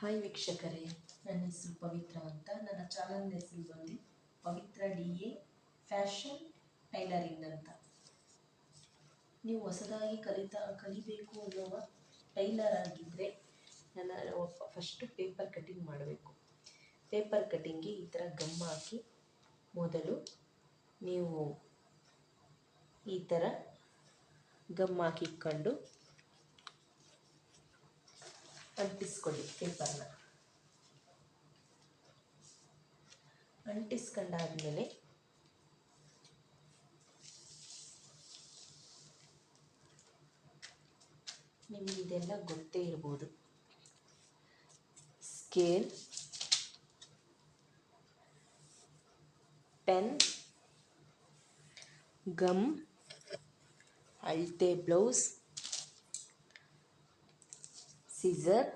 Hi ವೀಕ್ಷಕರೇ, ನನ್ನ ಹೆಸರು ಪವಿತ್ರ ಅಂತ. ನನ್ನ ಚಾನಲ್ ಹೆಸರು ಬಂದು ಪವಿತ್ರ DA ಫ್ಯಾಷನ್ ಟೈಲರಿಂಗ್ ಅಂತ. ನೀವು ಹೊಸದಾಗಿ ಕಲಿಬೇಕು ಅನ್ನುವ ಟೈಲರ್ ಆಗಿದ್ದರೆ ಫಸ್ಟು ಪೇಪರ್ ಕಟಿಂಗ್ ಮಾಡಬೇಕು. ಪೇಪರ್ ಕಟಿಂಗ್ಗೆ ಈ ಥರ ಗಮ್ ಹಾಕಿ ಮೊದಲು ನೀವು ಈ ಥರ ಗಮ್ ಹಾಕಿಕೊಂಡು ಅಂಟಿಸ್ಕೊಳ್ಳಿ. ಪೇಪರ್ನ ಅಂಟಿಸ್ಕೊಂಡಾದ್ಮೇಲೆ ನಿಮಗೆ ಇದೆಲ್ಲ ಗೊತ್ತೇ ಇರ್ಬೋದು. ಸ್ಕೇಲ್, ಪೆನ್, ಗಮ್, ಅಳತೆ ಬ್ಲೌಸ್, ಸಿಸರ್,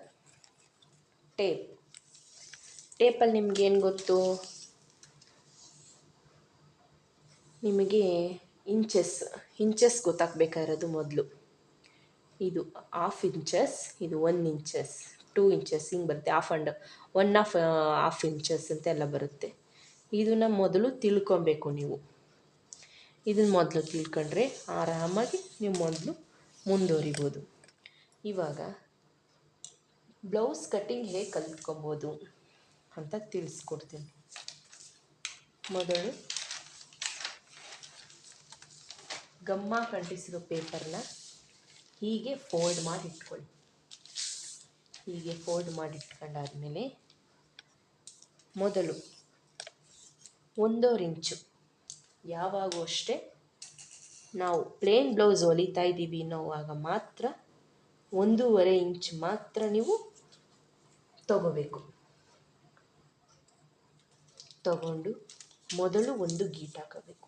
ಟೇಪಲ್ಲಿ ನಿಮ್ಗೆ ಏನು ಗೊತ್ತು? ನಿಮಗೆ ಇಂಚಸ್ ಗೊತ್ತಾಗಬೇಕಾಗಿರೋದು ಮೊದಲು. ಇದು 1/2 ಇಂಚಸ್, ಇದು 1 ಇಂಚಸ್, 2 ಇಂಚಸ್, ಹಿಂಗೆ ಬರುತ್ತೆ. ಹಾಫ್ ಇಂಚಸ್ ಅಂತೆಲ್ಲ ಬರುತ್ತೆ. ಇದನ್ನು ಮೊದಲು ತಿಳ್ಕೊಬೇಕು ನೀವು. ಇದನ್ನು ಮೊದಲು ತಿಳ್ಕೊಂಡ್ರೆ ಆರಾಮಾಗಿ ನೀವು ಮೊದಲು ಮುಂದುವರಿಬೋದು. ಇವಾಗ ಬ್ಲೌಸ್ ಕಟ್ಟಿಂಗ್ ಹೇಗೆ ಕಲ್ತ್ಕೊಬೋದು ಅಂತ ತಿಳಿಸ್ಕೊಡ್ತೀನಿ. ಮೊದಲು ಗಮ್ಮ ಕಂಟಿಸಿರೋ ಪೇಪರ್ನ ಹೀಗೆ ಫೋಲ್ಡ್ ಮಾಡಿ ಇಟ್ಕೊಳ್ಳಿ. ಹೀಗೆ ಫೋಲ್ಡ್ ಮಾಡಿ ಇಟ್ಕೊಂಡಾದ್ಮೇಲೆ ಮೊದಲು 1.5 ಇಂಚು, ಯಾವಾಗೂ ಅಷ್ಟೇ ನಾವು ಪ್ಲೇನ್ ಬ್ಲೌಸ್ ಹೊಲಿತಾ ಇದ್ದೀವಿ ಅನ್ನೋವಾಗ ಮಾತ್ರ 1.5 ಇಂಚ್ ಮಾತ್ರ ನೀವು ತಗೋಬೇಕು. ತಗೊಂಡು ಮೊದಲು ಒಂದು ಗೀಟ್ ಹಾಕಬೇಕು.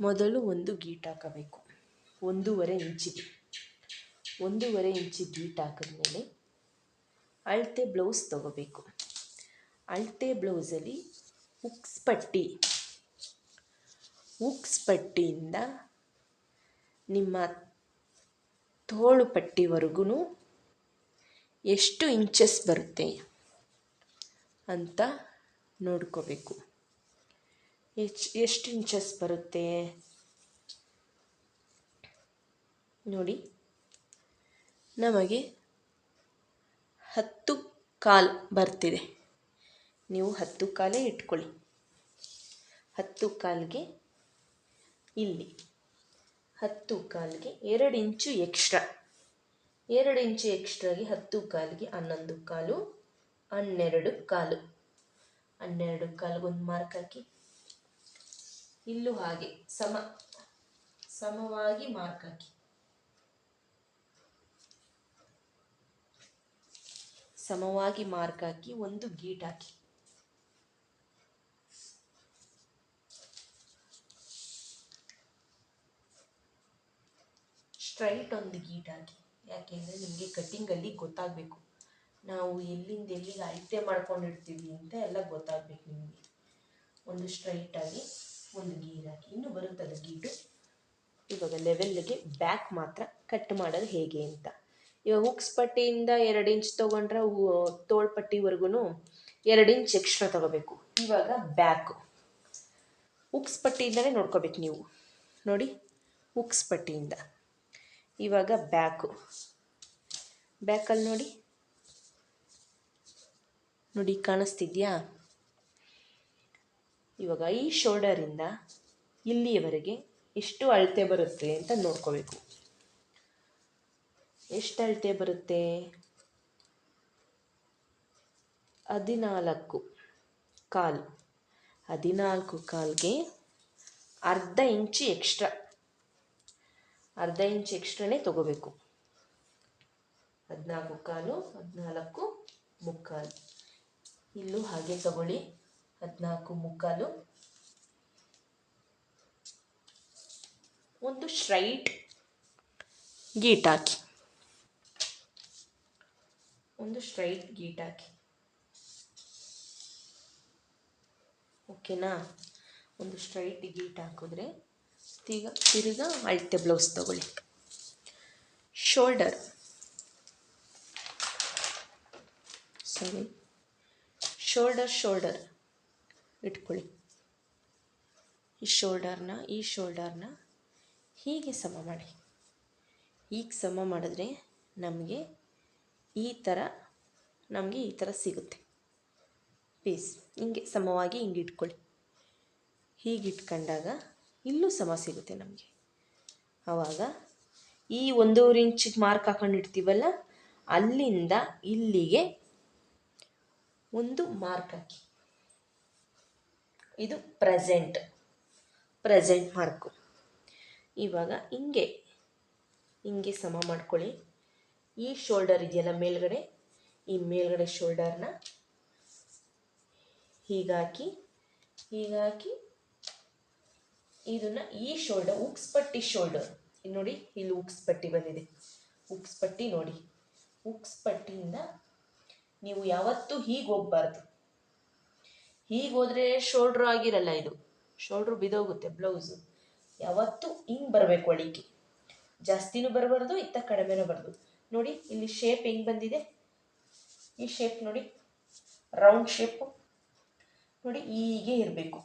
ಮೊದಲು ಒಂದು ಗೀಟ್ ಹಾಕಬೇಕು 1.5 ಇಂಚಿಗೆ. 1.5 ಇಂಚಿ ಗೀಟ್ ಹಾಕಿದ್ಮೇಲೆ ಅಳತೆ ಬ್ಲೌಸ್ ತಗೋಬೇಕು. ಅಳತೆ ಬ್ಲೌಸಲ್ಲಿ ಹುಕ್ಸ್ ಪಟ್ಟಿಯಿಂದ ನಿಮ್ಮ ತೋಳು ಪಟ್ಟಿವರೆಗೂ ಎಷ್ಟು ಇಂಚಸ್ ಬರುತ್ತೆ ಅಂತ ನೋಡ್ಕೋಬೇಕು. ಎಷ್ಟು ಇಂಚಸ್ ಬರುತ್ತೆ ನೋಡಿ. ನಮಗೆ 10.25 ಬರ್ತಿದೆ. ನೀವು 10.25 ಇಟ್ಕೊಳ್ಳಿ. 10.25ಗೆ ಇಲ್ಲಿ 10.25ಗೆ 2 ಇಂಚು ಎಕ್ಸ್ಟ್ರಾ. 2 ಇಂಚು ಎಕ್ಸ್ಟ್ರಾಗಿ 10.25ಗೆ 11.25, 12.25. 12.25 ಒಂದು ಮಾರ್ಕ್ ಹಾಕಿ. ಇಲ್ಲೂ ಹಾಗೆ ಸಮವಾಗಿ ಮಾರ್ಕ್ ಹಾಕಿ. ಸಮವಾಗಿ ಮಾರ್ಕ್ ಹಾಕಿ ಒಂದು ಗೀಟ್ ಹಾಕಿ. ಸ್ಟ್ರೈಟ್ ಒಂದು ಗೀಟ್ ಹಾಕಿ. ಯಾಕೆಂದರೆ ನಿಮಗೆ ಕಟ್ಟಿಂಗಲ್ಲಿ ಗೊತ್ತಾಗಬೇಕು. ನಾವು ಎಲ್ಲಿಂದ ಎಲ್ಲಿಗೆ ಅಳತೆ ಮಾಡ್ಕೊಂಡಿರ್ತೀವಿ ಅಂತ ಎಲ್ಲ ಗೊತ್ತಾಗಬೇಕು ನಿಮಗೆ. ಒಂದು ಸ್ಟ್ರೈಟಾಗಿ ಒಂದು ಗೀರ್ ಹಾಕಿ. ಇನ್ನೂ ಬರುತ್ತದೆ ಗೀಟು. ಇವಾಗ ಲೆವೆಲ್ಗೆ ಬ್ಯಾಕ್ ಮಾತ್ರ ಕಟ್ ಮಾಡೋದು ಹೇಗೆ ಅಂತ. ಇವಾಗ ಹುಕ್ಸ್ ಪಟ್ಟಿಯಿಂದ 2 ಇಂಚ್ ತೊಗೊಂಡ್ರೆ ತೋಳ್ಪಟ್ಟಿವರೆಗೂ 2 ಇಂಚ್ ಎಕ್ಸ್ಟ್ರಾ ತೊಗೋಬೇಕು. ಇವಾಗ ಬ್ಯಾಕು ಹುಕ್ಸ್ ಪಟ್ಟಿಯಿಂದಲೇ ನೋಡ್ಕೋಬೇಕು ನೀವು. ನೋಡಿ, ಹುಕ್ಸ್ ಪಟ್ಟಿಯಿಂದ ಇವಾಗ ಬ್ಯಾಕಲ್ಲಿ ನೋಡಿ ಕಾಣಿಸ್ತಿದ್ಯಾ? ಇವಾಗ ಈ ಶೋಲ್ಡರಿಂದ ಇಲ್ಲಿಯವರೆಗೆ ಎಷ್ಟು ಅಳತೆ ಬರುತ್ತೆ ಅಂತ ನೋಡ್ಕೋಬೇಕು. ಎಷ್ಟು ಅಳತೆ ಬರುತ್ತೆ? 14.25. 14.25ಗೆ ಅರ್ಧ ಇಂಚು ಎಕ್ಸ್ಟ್ರಾ. ಅರ್ಧ ಇಂಚ್ ಎಕ್ಸ್ಟ್ರಾನೇ ತಗೋಬೇಕು. 14.25, 14.25. ಇಲ್ಲೂ ಹಾಗೆ ತಗೊಳ್ಳಿ. 14.25 ಒಂದು ಸ್ಟ್ರೈಟ್ ಗೀಟ್ ಹಾಕಿ. ಓಕೆನಾ? ಒಂದು ಸ್ಟ್ರೈಟ್ ಗೀಟ್ ಹಾಕಿದ್ರೆ ತಿರ್ಗಾ ಅಳತೆ ಬ್ಲೌಸ್ ತಗೊಳ್ಳಿ. ಶೋಲ್ಡರ್ ಶೋಲ್ಡರ್ ಇಟ್ಕೊಳ್ಳಿ. ಈ ಶೋಲ್ಡರ್ನ ಹೀಗೆ ಸಮ ಮಾಡಿ. ಹೀಗೆ ಸಮ ಮಾಡಿದ್ರೆ ನಮಗೆ ಈ ಥರ ಸಿಗುತ್ತೆ ಪೀಸ್. ಹಿಂಗೆ ಸಮವಾಗಿ ಹಿಂಗೆ ಇಟ್ಕೊಳ್ಳಿ. ಹೀಗೆ ಇಟ್ಕೊಂಡಾಗ ಇಲ್ಲೂ ಸಮ ಸಿಗುತ್ತೆ ನಮಗೆ. ಆವಾಗ ಈ 1.5 ಇಂಚಿಗೆ ಮಾರ್ಕ್ ಹಾಕೊಂಡಿರ್ತೀವಲ್ಲ, ಅಲ್ಲಿಂದ ಇಲ್ಲಿಗೆ ಒಂದು ಮಾರ್ಕ್ ಹಾಕಿ. ಇದು ಪ್ರೆಸೆಂಟ್ ಮಾರ್ಕು. ಇವಾಗ ಹಿಂಗೆ ಸಮ ಮಾಡ್ಕೊಳ್ಳಿ. ಈ ಶೋಲ್ಡರ್ ಇದೆಯಲ್ಲ ಮೇಲ್ಗಡೆ, ಈ ಮೇಲ್ಗಡೆ ಶೋಲ್ಡರ್ನ ಹೀಗಾಗಿ ಇದನ್ನ ಈ ಶೋಲ್ಡರ್ ಉಕ್ಸ್ಪಟ್ಟಿ ಶೋಲ್ಡರ್ ನೋಡಿ, ಇಲ್ಲಿ ಉಕ್ಸ್ಪಟ್ಟಿ ಬಂದಿದೆ. ಉಕ್ಸ್ಪಟ್ಟಿ ನೋಡಿ, ಉಕ್ಸ್ಪಟ್ಟಿಯಿಂದ ನೀವು ಯಾವತ್ತೂ ಹೀಗೆ ಹೋಗ್ಬಾರ್ದು. ಹೀಗೆ ಹೋದ್ರೆ ಶೋಲ್ಡ್ರ್ ಆಗಿರಲ್ಲ, ಇದು ಶೋಲ್ಡ್ರು ಬಿದೋಗುತ್ತೆ ಬ್ಲೌಸು. ಯಾವತ್ತೂ ಹಿಂಗೆ ಬರಬೇಕು. ಅಳಿಕೆ ಜಾಸ್ತಿನೂ ಬರಬಾರ್ದು, ಇತ್ತ ಕಡಿಮೆನೂ ಬರಬಾರ್ದು. ನೋಡಿ ಇಲ್ಲಿ ಶೇಪ್ ಹೆಂಗೆ ಬಂದಿದೆ, ಈ ಶೇಪ್ ನೋಡಿ, ರೌಂಡ್ ಶೇಪು ನೋಡಿ, ಹೀಗೆ ಇರಬೇಕು.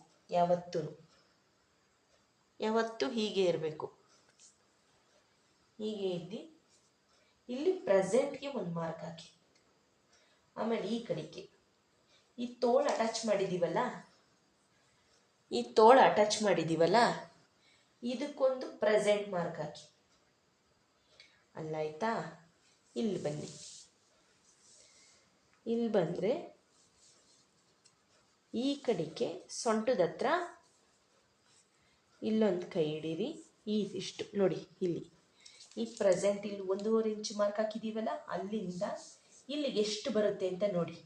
ಯಾವತ್ತೂ ಹೀಗೆ ಇರಬೇಕು. ಹೀಗೆ ಇದ್ದು ಇಲ್ಲಿ ಪ್ರೆಸೆಂಟ್ಗೆ ಒಂದು ಮಾರ್ಕ್ ಹಾಕಿ. ಆಮೇಲೆ ಈ ಕಡೆಗೆ ಈ ತೋಳು ಅಟ್ಯಾಚ್ ಮಾಡಿದ್ದೀವಲ್ಲ, ಇದಕ್ಕೊಂದು ಪ್ರೆಸೆಂಟ್ ಮಾರ್ಕ್ ಹಾಕಿ. ಅಲ್ಲಾಯ್ತಾ? ಇಲ್ಲಿ ಬನ್ನಿ. ಇಲ್ಲಿ ಬಂದರೆ ಈ ಕಡೆಗೆ ಸೊಂಟದ ಹತ್ರ ಇಲ್ಲೊಂದು ಕೈ ಹಿಡೀರಿ. ಇದಿಷ್ಟು ನೋಡಿ, ಇಲ್ಲಿ ಈ ಪ್ರೆಸೆಂಟ್ ಇಲ್ಲಿ 1.5 ಇಂಚ್ ಮಾರ್ಕ್ ಹಾಕಿದ್ದೀವಲ್ಲ, ಅಲ್ಲಿಂದ ಇಲ್ಲಿಗೆ ಎಷ್ಟು ಬರುತ್ತೆ ಅಂತ ನೋಡಿ.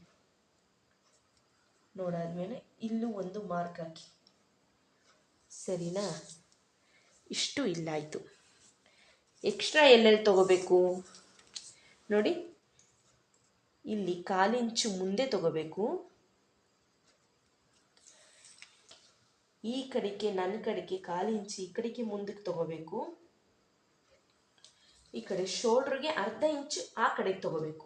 ನೋಡಾದ್ಮೇಲೆ ಇಲ್ಲೂ ಒಂದು ಮಾರ್ಕ್ ಹಾಕಿ. ಸರಿನಾ? ಇಷ್ಟು ಇಲ್ಲಾಯಿತು. ಎಕ್ಸ್ಟ್ರಾ ಎಲ್ಲೆಲ್ಲಿ ತಗೋಬೇಕು ನೋಡಿ, ಇಲ್ಲಿ 1/4 ಇಂಚು ಮುಂದೆ ತಗೋಬೇಕು. ಈ ಕಡೆಗೆ ನನ್ನ ಕಡೆಗೆ 1/4 ಇಂಚು ಈ ಕಡೆಗೆ ಮುಂದಕ್ಕೆ ತಗೋಬೇಕು. ಈ ಕಡೆ ಶೋಲ್ಡ್ರಿಗೆ 1/2 ಇಂಚು ಆ ಕಡೆಗೆ ತಗೋಬೇಕು.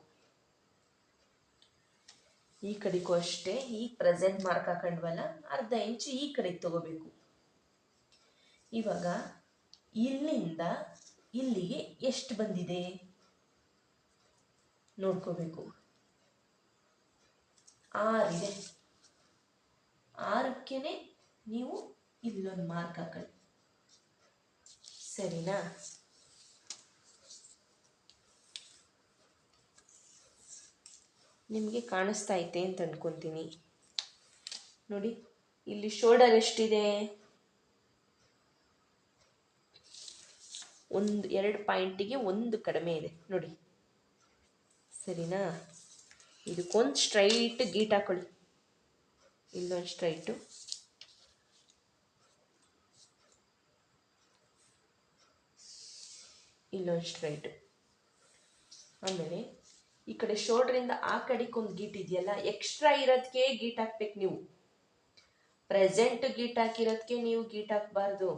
ಈ ಕಡೆಗೂ ಅಷ್ಟೇ, ಈ ಪ್ರೆಸೆಂಟ್ ಮಾರ್ಕ್ ಹಾಕೊಂಡ್ವಲ್ಲ, 1/2 ಇಂಚು ಈ ಕಡೆಗೆ ತಗೋಬೇಕು. ಇವಾಗ ಇಲ್ಲಿಂದ ಇಲ್ಲಿಗೆ ಎಷ್ಟು ಬಂದಿದೆ ನೋಡ್ಕೋಬೇಕು. 6 ಇದೆ. 6ಕ್ಕೆ ನೀವು ಇಲ್ಲೊಂದು ಮಾರ್ಕ್ ಹಾಕೊಳ್ಳಿ. ಸರಿನಾ? ನಿಮಗೆ ಕಾಣಿಸ್ತಾ ಐತೆ ಅಂತ ಅಂದ್ಕೊತೀನಿ. ನೋಡಿ, ಇಲ್ಲಿ ಶೋಲ್ಡರ್ ಎಷ್ಟಿದೆ? 2 ಪಾಯಿಂಟಿಗೆ 1 ಕಡಿಮೆ ಇದೆ ನೋಡಿ. ಸರಿನಾ? ಇದಕ್ಕೊಂದು ಸ್ಟ್ರೈಟ್ ಗೀಟ್ ಹಾಕೊಳ್ಳಿ. ಇಲ್ಲೊಂದು ಸ್ಟ್ರೈಟು, ಇಲ್ಲೊಂದು ಸ್ಟ್ರೈಟು. ಆಮೇಲೆ ಈ ಕಡೆ ಶೋಲ್ಡ್ರಿಂದ ಆ ಕಡೆಗೊಂದು ಗೀಟ್ ಇದೆಯಲ್ಲ, ಎಕ್ಸ್ಟ್ರಾ ಇರೋದಕ್ಕೆ ಗೀಟ್ ಹಾಕ್ಬೇಕು ನೀವು. ಪ್ರೆಸೆಂಟ್ ಗೀಟ್ ಹಾಕಿರೋದಕ್ಕೆ ನೀವು ಗೀಟ್ ಹಾಕಬಾರ್ದು.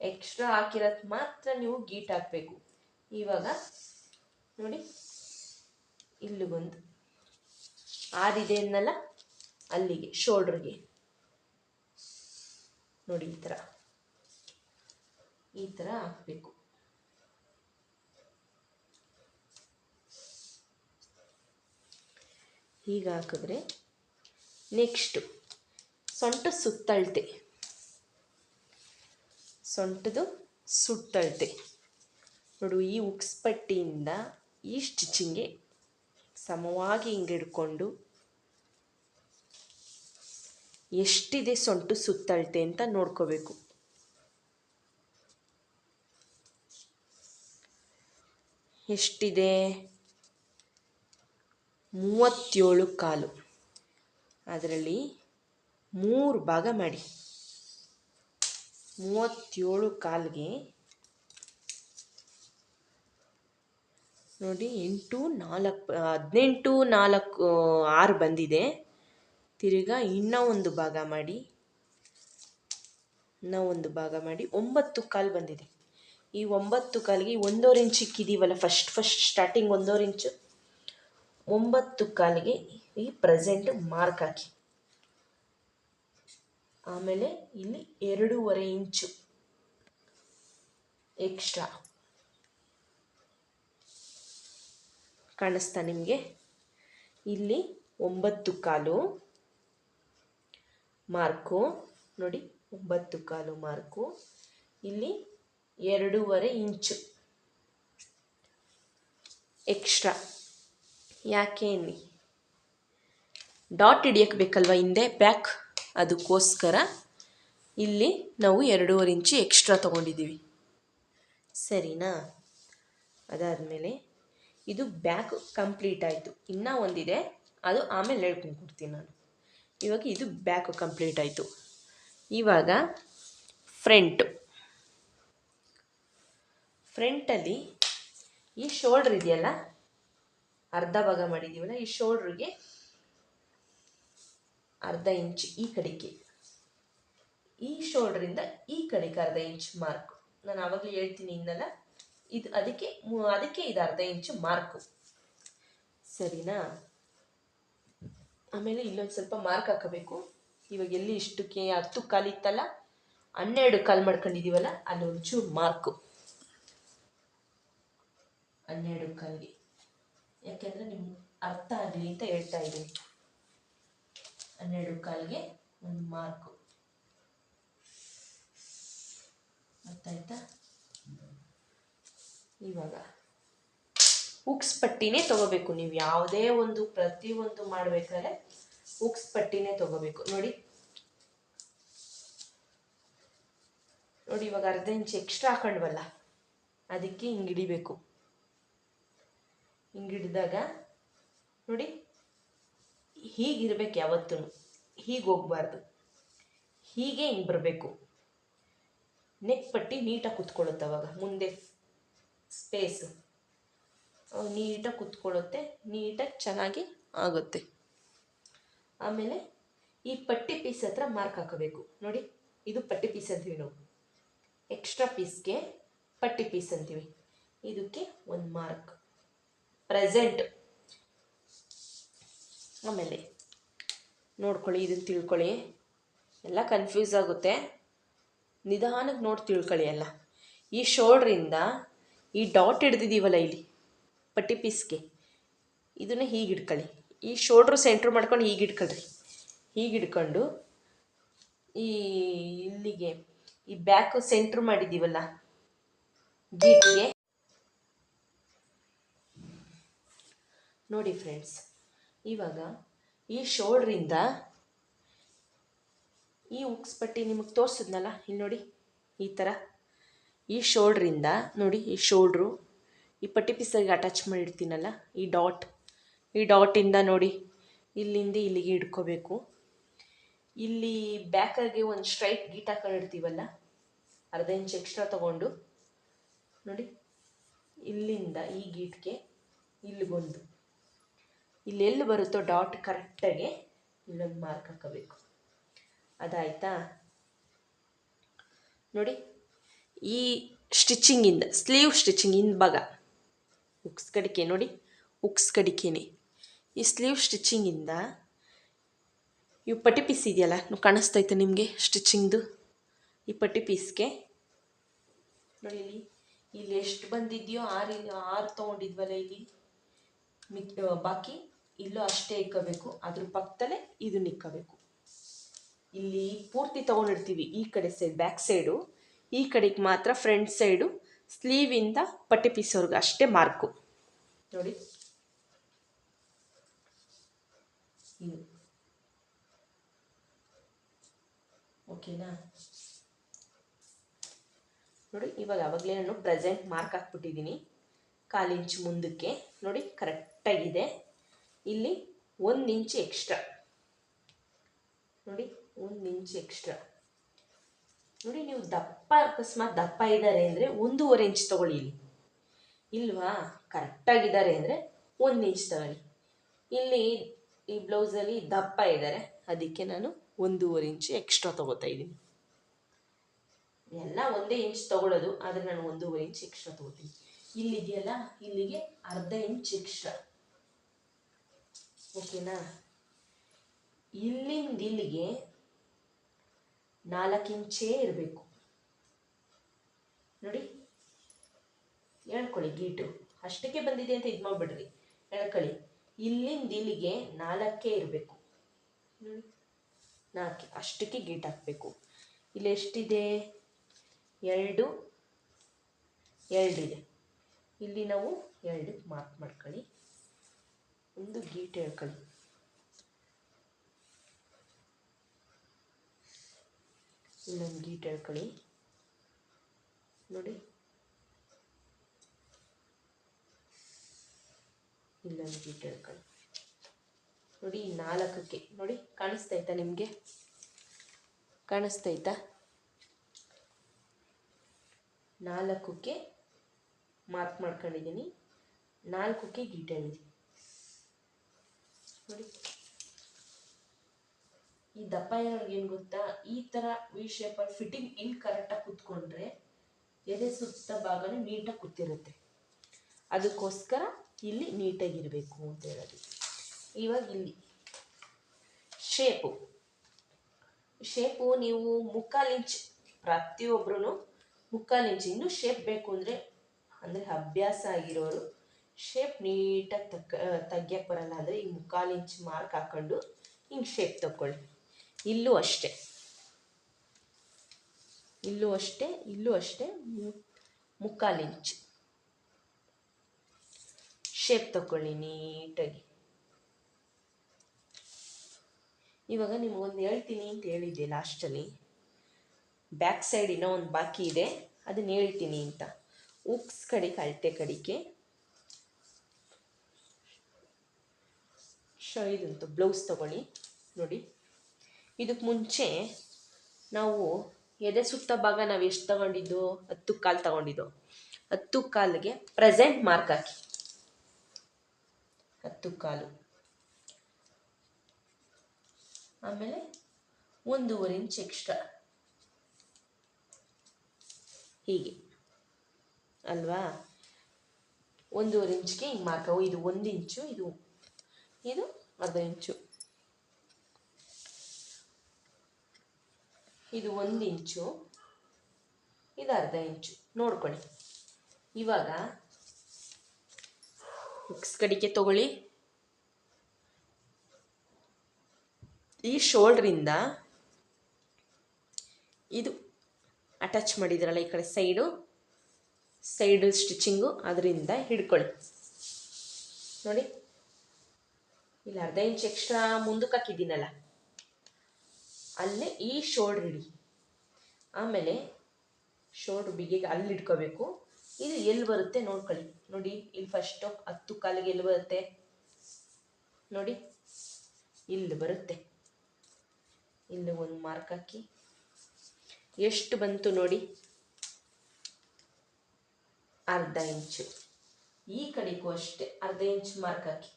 ಎಕ್ಸ್ಟ್ರಾ ಹಾಕಿರೋದು ಮಾತ್ರ ನೀವು ಗೀಟ್ ಹಾಕಬೇಕು. ಇವಾಗ ನೋಡಿ, ಇಲ್ಲಿಗೊಂದು 6 ಇದೆ ಅನ್ನಲ್ಲ, ಅಲ್ಲಿಗೆ ಶೋಲ್ಡ್ರಿಗೆ ನೋಡಿ, ಈ ಥರ ಹಾಕಬೇಕು. ಹೀಗೆ ಹಾಕಿದ್ರೆ ನೆಕ್ಸ್ಟು ಸೊಂಟದ ಸುತ್ತಳತೆ ನೋಡು. ಈ ಉಕ್ಸ್ಪಟ್ಟಿಯಿಂದ ಈ ಸ್ಟಿಚಿಂಗ್ಗೆ ಸಮವಾಗಿ ಹಿಂಗೆ ಹಿಡ್ಕೊಂಡು ಎಷ್ಟಿದೆ ಸೊಂಟದ ಸುತ್ತಳತೆ ಅಂತ ನೋಡ್ಕೋಬೇಕು. ಎಷ್ಟಿದೆ? 37.25. ಅದರಲ್ಲಿ 3 ಭಾಗ ಮಾಡಿ. 37.25ಗೆ ನೋಡಿ 8, 4, 18, 4, 6 ಬಂದಿದೆ. ತಿರ್ಗಾ ಇನ್ನೂ ಒಂದು ಭಾಗ ಮಾಡಿ ನಾವು ಒಂದು ಭಾಗ ಮಾಡಿ 9 ಕಾಲು ಬಂದಿದೆ. ಈ 9 ಕಾಲಿಗೆ 1.5 ಇಂಚ್ ಇಕ್ಕಿದ್ದೀವಲ್ಲ, ಫಸ್ಟ್ ಸ್ಟಾರ್ಟಿಂಗ್ 1.5 ಇಂಚು, 9 ಕಾಲಿಗೆ ಈ ಪ್ರೆಸೆಂಟ್ ಮಾರ್ಕ್ ಹಾಕಿ. ಆಮೇಲೆ ಇಲ್ಲಿ 2.5 ಇಂಚು ಎಕ್ಸ್ಟ್ರಾ ಕಾಣಿಸ್ತಾ ನಿಮಗೆ? ಇಲ್ಲಿ 9 ಕಾಲು ಮಾರ್ಕು ನೋಡಿ, 9 ಕಾಲು ಮಾರ್ಕು, ಇಲ್ಲಿ 2.5 ಇಂಚು ಎಕ್ಸ್ಟ್ರಾ. ಯಾಕೆ ಅನ್ನಿ, ಡಾಟ್ ಹಿಡಿಯಕ್ಕೆ ಬೇಕಲ್ವ ಹಿಂದೆ ಬ್ಯಾಕ್, ಅದಕ್ಕೋಸ್ಕರ ಇಲ್ಲಿ ನಾವು 2.5 ಇಂಚು ಎಕ್ಸ್ಟ್ರಾ ತೊಗೊಂಡಿದ್ದೀವಿ. ಸರಿನಾ? ಅದಾದಮೇಲೆ ಇದು ಬ್ಯಾಕ್ ಕಂಪ್ಲೀಟ್ ಆಯಿತು. ಇನ್ನೂ ಒಂದಿದೆ, ಅದು ಆಮೇಲೆ ಹೇಳ್ಕೊಂಡು ಕೊಡ್ತೀನಿ ನಾನು. ಇವಾಗ ಇದು ಬ್ಯಾಕ್ ಕಂಪ್ಲೀಟ್ ಆಯಿತು. ಇವಾಗ ಫ್ರಂಟಲ್ಲಿ ಈ ಶೋಲ್ಡ್ರ್ ಇದೆಯಲ್ಲ, ಅರ್ಧ ಭಾಗ ಮಾಡಿದ್ದೀವಲ್ಲ, ಈ ಶೋಲ್ಡ್ರಿಗೆ 1/2 ಇಂಚ್ ಈ ಕಡೆಗೆ, ಈ ಶೋಲ್ಡ್ರಿಂದ ಈ ಕಡೆಗೆ 1/2 ಇಂಚ್ ಮಾರ್ಕ್. ನಾನು ಆವಾಗಲೇ ಹೇಳ್ತೀನಿ ಇನ್ನಲ್ಲ, ಇದು ಅದಕ್ಕೆ ಇದು 1/2 ಇಂಚು ಮಾರ್ಕು. ಸರಿನಾ? ಆಮೇಲೆ ಇಲ್ಲೊಂದು ಸ್ವಲ್ಪ ಮಾರ್ಕ್ ಹಾಕಬೇಕು. ಇವಾಗ ಎಲ್ಲಿ ಇಷ್ಟಕ್ಕೆ 10 ಕಾಲು ಇತ್ತಲ್ಲ, 12 ಕಾಲು ಮಾಡ್ಕೊಂಡಿದ್ದೀವಲ್ಲ, ಅಲ್ಲಿ ಒಂಚೂರು ಮಾರ್ಕು 12 ಕಾಲಿಗೆ. ಯಾಕೆಂದರೆ ನಿಮ್ಗೆ ಅರ್ಥ ಆಗಲಿ ಅಂತ ಹೇಳ್ತಾ ಇದ್ದೀನಿ. 12 ಕಾಲಿಗೆ ಒಂದು ಮಾರ್ಕು. ಅರ್ಥ ಆಯ್ತಾ? ಇವಾಗ ಉಕ್ಸ್ ಪಟ್ಟಿನೇ ತಗೋಬೇಕು. ನೀವು ಯಾವುದೇ ಒಂದು ಪ್ರತಿಯೊಂದು ಮಾಡಬೇಕಾದ್ರೆ ಉಕ್ಸ್ ಪಟ್ಟಿನೇ ತಗೋಬೇಕು. ನೋಡಿ ಇವಾಗ 1/2 ಇಂಚ್ ಎಕ್ಸ್ಟ್ರಾ ಹಾಕೊಂಡ್ವಲ್ಲ, ಅದಕ್ಕೆ ಹಿಂಗೆ ಹಿಡಿಬೇಕು. ಹಿಂಗೆ ಹಿಡಿದಾಗ ನೋಡಿ, ಹೀಗಿರ್ಬೇಕು ಯಾವತ್ತೂ, ಹೀಗೆ ಹೋಗ್ಬಾರ್ದು, ಹೀಗೆ ಹಿಂಗೆ ಬರಬೇಕು. ನೆಕ್ ಪಟ್ಟಿ ನೀಟಾಗಿ ಕುತ್ಕೊಳ್ಳುತ್ತೆ. ಅವಾಗ ಮುಂದೆ ಸ್ಪೇಸು ನೀಟಾಗಿ ಕುತ್ಕೊಳ್ಳುತ್ತೆ, ನೀಟಾಗಿ ಚೆನ್ನಾಗಿ ಆಗುತ್ತೆ. ಆಮೇಲೆ ಈ ಪಟ್ಟಿ ಪೀಸ್ ಹತ್ರ ಮಾರ್ಕ್ ಹಾಕಬೇಕು. ನೋಡಿ, ಇದು ಪಟ್ಟಿ ಪೀಸ್ ಅಂತೀವಿ ನಾವು, ಎಕ್ಸ್ಟ್ರಾ ಪೀಸ್ಗೆ ಪಟ್ಟಿ ಪೀಸ್ ಅಂತೀವಿ. ಇದಕ್ಕೆ ಒಂದು ಮಾರ್ಕ್ ಪ್ರೆಸೆಂಟ್. ಆಮೇಲೆ ನೋಡ್ಕೊಳ್ಳಿ, ಇದನ್ನು ತಿಳ್ಕೊಳ್ಳಿ, ಎಲ್ಲ ಕನ್ಫ್ಯೂಸ್ ಆಗುತ್ತೆ, ನಿಧಾನಕ್ಕೆ ನೋಡಿ ತಿಳ್ಕೊಳ್ಳಿ ಎಲ್ಲ. ಈ ಶೋಲ್ಡ್ರಿಂದ ಈ ಡಾಟ್ ಹಿಡ್ದಿದ್ದೀವಲ್ಲ ಇಲ್ಲಿ ಪಟ್ಟಿ ಪೀಸ್ಗೆ, ಇದನ್ನು ಹೀಗೆ ಹಿಡ್ಕೊಳ್ಳಿ. ಈ ಶೋಲ್ಡ್ರು ಸೆಂಟ್ರ್ ಮಾಡ್ಕೊಂಡು ಹೀಗೆ ಹಿಡ್ಕೊಳ್ರಿ. ಹೀಗೆ ಹಿಡ್ಕೊಂಡು ಈ ಇಲ್ಲಿಗೆ ಈ ಬ್ಯಾಕು ಸೆಂಟ್ರ್ ಮಾಡಿದ್ದೀವಲ್ಲ ಗೀಟ್ಗೆ, ನೋಡಿ ಫ್ರೆಂಡ್ಸ್, ಇವಾಗ ಈ ಶೋಲ್ಡ್ರಿಂದ ಈ ಉಕ್ಸ್ ಪಟ್ಟಿ ನಿಮಗೆ ತೋರಿಸಿದ್ನಲ್ಲ, ಇಲ್ಲಿ ನೋಡಿ ಈ ಥರ, ಈ ಶೋಲ್ಡ್ರಿಂದ ನೋಡಿ, ಈ ಶೋಲ್ಡ್ರು ಈ ಪಟ್ಟಿ ಪೀಸಾಗಿ ಅಟ್ಯಾಚ್ ಮಾಡಿರ್ತೀನಲ್ಲ, ಈ ಡಾಟಿಂದ ನೋಡಿ ಇಲ್ಲಿಂದ ಇಲ್ಲಿಗೆ ಹಿಡ್ಕೋಬೇಕು. ಇಲ್ಲಿ ಬ್ಯಾಕಾಗಿ ಒಂದು ಸ್ಟ್ರೈಟ್ ಗೀಟ್ ಹಾಕೊಂಡಿರ್ತೀವಲ್ಲ, 1/2 ಇಂಚ್ ಎಕ್ಸ್ಟ್ರಾ ತೊಗೊಂಡು ನೋಡಿ, ಇಲ್ಲಿಂದ ಈ ಗೀಟ್ಗೆ ಇಲ್ಲಿಗೊಂದು, ಇಲ್ಲೆಲ್ಲಿ ಬರುತ್ತೋ ಡಾಟ್ ಕರೆಕ್ಟಾಗಿ ಇಲ್ಲೊಂದು ಮಾರ್ಕ್ ಹಾಕಬೇಕು. ಅದಾಯ್ತಾ? ನೋಡಿ, ಈ ಸ್ಟಿಚಿಂಗಿಂದ ಸ್ಲೀವ್ ಸ್ಟಿಚಿಂಗ್ ಹಿಂಭಾಗ ಉಕ್ಸ್ ಕಡಿಕೆ, ನೋಡಿ ಉಕ್ಸ್ ಕಡಿಕೆನೆ, ಈ ಸ್ಲೀವ್ ಸ್ಟಿಚಿಂಗಿಂದ ಇವು ಪಟ್ಟಿ ಪೀಸ್ ಇದೆಯಲ್ಲ, ಕಾಣಿಸ್ತೈತೆ ನಿಮಗೆ ಸ್ಟಿಚಿಂಗ್ದು, ಈ ಪಟ್ಟಿ ಪೀಸ್ಗೆ ನೋಡಿ, ಇಲ್ಲಿ ಎಷ್ಟು ಬಂದಿದೆಯೋ 6 ತೊಗೊಂಡಿದ್ವಲ್ಲ, ಇಲ್ಲಿ ಬಾಕಿ ಇಲ್ಲೂ ಅಷ್ಟೇ ಇಕ್ಕಬೇಕು. ಅದ್ರ ಪಕ್ಕದಲ್ಲೇ ಇದನ್ನ ಇಕ್ಕಬೇಕು. ಇಲ್ಲಿ ಪೂರ್ತಿ ತೊಗೊಂಡಿರ್ತೀವಿ ಈ ಕಡೆ ಸೈಡ್, ಬ್ಯಾಕ್ ಸೈಡು, ಈ ಕಡೆಗೆ ಮಾತ್ರ ಫ್ರಂಟ್ ಸೈಡು ಸ್ಲೀವಿಂದ ಪಟ್ಟಿ ಪೀಸ್ವರೆಗೂ ಅಷ್ಟೇ ಮಾರ್ಕು. ನೋಡಿ, ಓಕೆನಾ? ನೋಡಿ, ಇವಾಗ ಆವಾಗಲೇ ನಾನು ಪ್ರೆಸೆಂಟ್ ಮಾರ್ಕ್ ಹಾಕ್ಬಿಟ್ಟಿದ್ದೀನಿ 1/4 ಇಂಚ್ ಮುಂದಕ್ಕೆ. ನೋಡಿ ಕರೆಕ್ಟಾಗಿದೆ. ಇಲ್ಲಿ 1 ಇಂಚ್ ಎಕ್ಸ್ಟ್ರಾ, ನೋಡಿ 1 ಇಂಚ್ ಎಕ್ಸ್ಟ್ರಾ. ನೋಡಿ, ನೀವು ಅಕಸ್ಮಾತ್ ದಪ್ಪ ಇದ್ದಾರೆ ಅಂದರೆ 1.5 ಇಂಚ್ ತೊಗೊಳ್ಳಿ. ಇಲ್ವಾ, ಕರೆಕ್ಟಾಗಿದ್ದಾರೆ ಅಂದರೆ 1 ಇಂಚ್ ತಗೊಳ್ಳಿ. ಇಲ್ಲಿ ಈ ಬ್ಲೌಸಲ್ಲಿ ದಪ್ಪ ಇದ್ದಾರೆ, ಅದಕ್ಕೆ ನಾನು 1.5 ಇಂಚ್ ಎಕ್ಸ್ಟ್ರಾ ತೊಗೋತಾ ಇದ್ದೀನಿ. ಎಲ್ಲ ಒಂದೇ ಇಂಚ್ ತಗೊಳ್ಳೋದು, ಆದರೆ ನಾನು 1.5 ಇಂಚ್ ಎಕ್ಸ್ಟ್ರಾ ತಗೋತೀನಿ. ಇಲ್ಲಿದೆಯಲ್ಲ, ಇಲ್ಲಿಗೆ ಅರ್ಧ ಇಂಚ್ ಎಕ್ಸ್ಟ್ರಾ. ಓಕೆನಾ? ಇಲ್ಲಿಂದ ಇಲ್ಲಿಗೆ 4 ಇಂಚೇ ಇರಬೇಕು ನೋಡಿ. ಹೇಳ್ಕೊಳ್ಳಿ, ಗೀಟು ಅಷ್ಟಕ್ಕೆ ಬಂದಿದೆ ಅಂತ ಇದು ಮಾಡಿಬಿಡ್ರಿ, ಹೇಳ್ಕೊಳ್ಳಿ. ಇಲ್ಲಿಂದ ಇಲ್ಲಿಗೆ 4 ಇರಬೇಕು ನೋಡಿ, 4 ಅಷ್ಟಕ್ಕೆ ಗೀಟ್ ಹಾಕಬೇಕು. ಇಲ್ಲಿ ಎಷ್ಟಿದೆ? 2 ಇದೆ. ಇಲ್ಲಿ ನಾವು 2 ಮಾರ್ಕ್ ಮಾಡ್ಕೊಳ್ಳಿ, ಒಂದು ಗೀಟ್ ಹೇಳ್ಕೊಳ್ಳಿ. ಇಲ್ಲೊಂದು ಗೀಟ್ ಹೇಳ್ಕೊಳ್ಳಿ ನೋಡಿ, ಇಲ್ಲೊಂದು ಗೀಟ್ ಹೇಳ್ಕೊಳ್ಳಿ ನೋಡಿ. 4ಕ್ಕೆ ನೋಡಿ, ಕಾಣಿಸ್ತೈತಾ ನಿಮಗೆ? ಕಾಣಿಸ್ತೈತಾ? 4ಕ್ಕೆ ಮಾರ್ಕ್ ಮಾಡ್ಕೊಂಡಿದ್ದೀನಿ, 4ಕ್ಕೆ ಗೀಟ್ ಹೇಳಿದ್ದೀನಿ ನೋಡಿ. ಈ ದಪ್ಪ ಇರೋರ್ಗೆ ಏನು ಗೊತ್ತಾ, ಈ ಥರ ವಿ ಶೇಪಲ್ಲಿ ಫಿಟ್ಟಿಂಗ್ ಇಲ್ಲಿ ಕರೆಕ್ಟಾಗಿ ಕೂತ್ಕೊಂಡ್ರೆ ಎದೆ ಸುತ್ತ ಭಾಗನೂ ನೀಟಾಗಿ ಕೂತಿರುತ್ತೆ. ಅದಕ್ಕೋಸ್ಕರ ಇಲ್ಲಿ ನೀಟಾಗಿರಬೇಕು ಅಂತ ಹೇಳೋದು. ಇವಾಗ ಇಲ್ಲಿ ಶೇಪು ನೀವು 3/4 ಇಂಚ್, ಪ್ರತಿಯೊಬ್ಬರೂ 3/4 ಇಂಚ್. ಇನ್ನೂ ಶೇಪ್ ಬೇಕು ಅಂದರೆ ಅಭ್ಯಾಸ ಆಗಿರೋರು ಶೇಪ್ ನೀಟಾಗಿ ತೆಗಿಯಕ್ಕೆ ಬರಲ್ಲ ಅಂದರೆ ಈ 3/4 ಇಂಚ್ ಮಾರ್ಕ್ ಹಾಕ್ಕೊಂಡು ಹಿಂಗೆ ಶೇಪ್ ತಗೊಳ್ಳಿ. ಇಲ್ಲೂ ಅಷ್ಟೇ, ಇಲ್ಲೂ ಅಷ್ಟೇ 3/4 ಇಂಚ್ ಶೇಪ್ ತಗೊಳ್ಳಿ ನೀಟಾಗಿ. ಇವಾಗ ನಿಮಗೊಂದು ಹೇಳ್ತೀನಿ ಅಂತ ಹೇಳಿದ್ದೆ ಲಾಸ್ಟಲ್ಲಿ, ಬ್ಯಾಕ್ ಸೈಡ್ ಇನ್ನೂ ಒಂದು ಬಾಕಿ ಇದೆ, ಅದನ್ನ ಹೇಳ್ತೀನಿ ಅಂತ. ಉಕ್ಸ್ ಕಡೆಗೆ ಅಳತೆ ಕಡೆಗೆ ಇದಂತು ಬ್ಲೌಸ್ ತಗೊಳ್ಳಿ ನೋಡಿ. ಇದಕ್ಕೆ ಮುಂಚೆ ನಾವು ಎದೆ ಸುತ್ತ ಭಾಗ ನಾವು ಎಷ್ಟು ತಗೊಂಡಿದ್ದು? 10 ಕಾಲು ತಗೊಂಡಿದ್ದು. 10 ಕಾಲಿಗೆ ಪ್ರೆಸೆಂಟ್ ಮಾರ್ಕ್ ಹಾಕಿ, 10 ಕಾಲು. ಆಮೇಲೆ 1.5 ಇಂಚ್ ಎಕ್ಸ್ಟ್ರಾ, ಹೀಗೆ ಅಲ್ವಾ? 1.5 ಇಂಚ್ಗೆ ಹಿಂಗೆ ಮಾರ್ಕ್. ಇದು 1 ಇಂಚು, ಇದು ಅರ್ಧ ಇಂಚು, ಇದು 1 ಇಂಚು, ಇದು ಅರ್ಧ ಇಂಚು ನೋಡ್ಕೊಳ್ಳಿ. ಇವಾಗ ಹುಕ್ಸ್ ಕಡಿಕೆ ತಗೊಳ್ಳಿ. ಈ ಶೋಲ್ಡ್ರಿಂದ ಇದು ಅಟ್ಯಾಚ್ ಮಾಡಿದ್ರಲ್ಲ ಈ ಕಡೆ ಸೈಡು ಸ್ಟಿಚಿಂಗು, ಅದರಿಂದ ಹಿಡ್ಕೊಳ್ಳಿ ನೋಡಿ. ಇಲ್ಲಿ ಅರ್ಧ ಇಂಚ್ ಎಕ್ಸ್ಟ್ರಾ ಮುಂದಕ್ಕೆ ಹಾಕಿದ್ದೀನಲ್ಲ, ಅಲ್ಲೇ ಈ ಶೋಲ್ಡ್ರ್ ಹಿಡಿ. ಆಮೇಲೆ ಶೋಲ್ಡ್ರ್ ಬಿಗಿಗೆ ಅಲ್ಲಿ ಇಟ್ಕೋಬೇಕು. ಇದು ಎಲ್ಲಿ ಬರುತ್ತೆ ನೋಡ್ಕೊಳ್ಳಿ ನೋಡಿ. ಇಲ್ಲಿ ಫಸ್ಟು 10 ಕಾಲಿಗೆ ಎಲ್ಲಿ ಬರುತ್ತೆ ನೋಡಿ, ಇಲ್ಲಿ ಬರುತ್ತೆ. ಇಲ್ಲಿ ಒಂದು ಮಾರ್ಕ್ ಹಾಕಿ, ಎಷ್ಟು ಬಂತು ನೋಡಿ, ಅರ್ಧ ಇಂಚು. ಈ ಕಡೆಗೂ ಅಷ್ಟೇ ಅರ್ಧ ಇಂಚ್ ಮಾರ್ಕ್ ಹಾಕಿ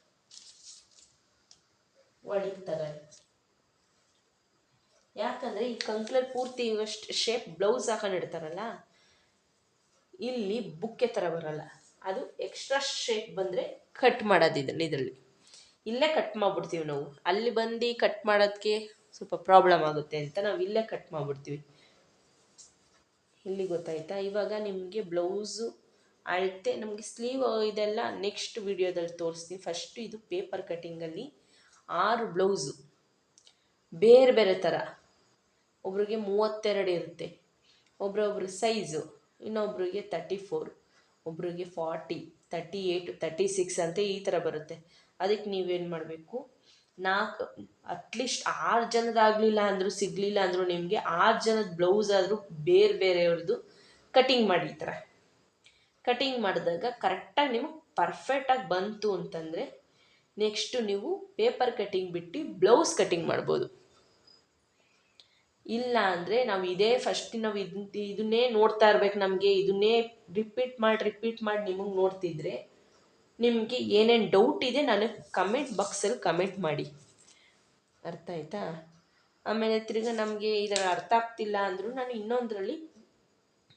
ಒಳಗೆ ತಗೊಳ್ಳಿ. ಯಾಕಂದರೆ ಈ ಕಂಕ್ಲಲ್ಲಿ ಪೂರ್ತಿ ಇವಷ್ಟು ಶೇಪ್ ಬ್ಲೌಸ್ ಹಾಕೊಂಡಿಡ್ತಾರಲ್ಲ, ಇಲ್ಲಿ ಬುಕ್ಕೆ ಥರ ಬರಲ್ಲ. ಅದು ಎಕ್ಸ್ಟ್ರಾ ಶೇಪ್ ಬಂದರೆ ಕಟ್ ಮಾಡೋದು ಇದರಲ್ಲಿ ಇಲ್ಲೇ ಕಟ್ ಮಾಡಿಬಿಡ್ತೀವಿ ನಾವು. ಅಲ್ಲಿ ಬಂದು ಕಟ್ ಮಾಡೋದಕ್ಕೆ ಸ್ವಲ್ಪ ಪ್ರಾಬ್ಲಮ್ ಆಗುತ್ತೆ ಅಂತ ನಾವು ಇಲ್ಲೇ ಕಟ್ ಮಾಡಿಬಿಡ್ತೀವಿ. ಇಲ್ಲಿ ಗೊತ್ತಾಯ್ತಾ? ಇವಾಗ ನಿಮಗೆ ಬ್ಲೌಸು ಅಳತೆ ನಮಗೆ ಸ್ಲೀವ್ ಇದೆಲ್ಲ ನೆಕ್ಸ್ಟ್ ವಿಡಿಯೋದಲ್ಲಿ ತೋರಿಸ್ತೀನಿ. ಫಸ್ಟು ಇದು ಪೇಪರ್ ಕಟ್ಟಿಂಗಲ್ಲಿ 6 ಬ್ಲೌಸು ಬೇರೆ ಬೇರೆ ಥರ. ಒಬ್ರಿಗೆ 32 ಇರುತ್ತೆ, ಒಬ್ರೊಬ್ರ ಸೈಜು, ಇನ್ನೊಬ್ರಿಗೆ 34, ಒಬ್ರಿಗೆ 40, 38, 36 ಅಂತ ಈ ಥರ ಬರುತ್ತೆ. ಅದಕ್ಕೆ ನೀವೇನು ಮಾಡಬೇಕು, ಅಟ್ಲೀಸ್ಟ್ 6 ಜನದಾಗಲಿಲ್ಲ ಅಂದರೂ ಸಿಗಲಿಲ್ಲ ಅಂದರೂ ನಿಮಗೆ 6 ಜನದ ಬ್ಲೌಸ್ ಆದರೂ ಬೇರೆ ಬೇರೆಯವ್ರದ್ದು ಕಟಿಂಗ್ ಮಾಡಿ. ಈ ಥರ ಕಟಿಂಗ್ ಮಾಡಿದಾಗ ಕರೆಕ್ಟಾಗಿ ನಿಮಗೆ ಪರ್ಫೆಕ್ಟಾಗಿ ಬಂತು ಅಂತಂದರೆ ನೆಕ್ಸ್ಟು ನೀವು ಪೇಪರ್ ಕಟಿಂಗ್ ಬಿಟ್ಟು ಬ್ಲೌಸ್ ಕಟಿಂಗ್ ಮಾಡ್ಬೋದು. ಇಲ್ಲ ಅಂದರೆ ನಾವು ನಾವು ಇದನ್ನೇ ನೋಡ್ತಾ ಇರ್ಬೇಕು. ನಮಗೆ ಇದನ್ನೇ ರಿಪೀಟ್ ಮಾಡಿ ನಿಮಗೆ ನೋಡ್ತಿದ್ರೆ ನಿಮಗೆ ಏನೇನು ಡೌಟ್ ಇದೆ ನನಗೆ ಕಮೆಂಟ್ ಬಾಕ್ಸಲ್ಲಿ ಕಮೆಂಟ್ ಮಾಡಿ. ಅರ್ಥ ಆಯ್ತಾ? ಆಮೇಲೆ ತಿರ್ಗಿ ನಮಗೆ ಇದರ ಅರ್ಥ ಆಗ್ತಿಲ್ಲ ಅಂದರೂ ನಾನು ಇನ್ನೊಂದರಲ್ಲಿ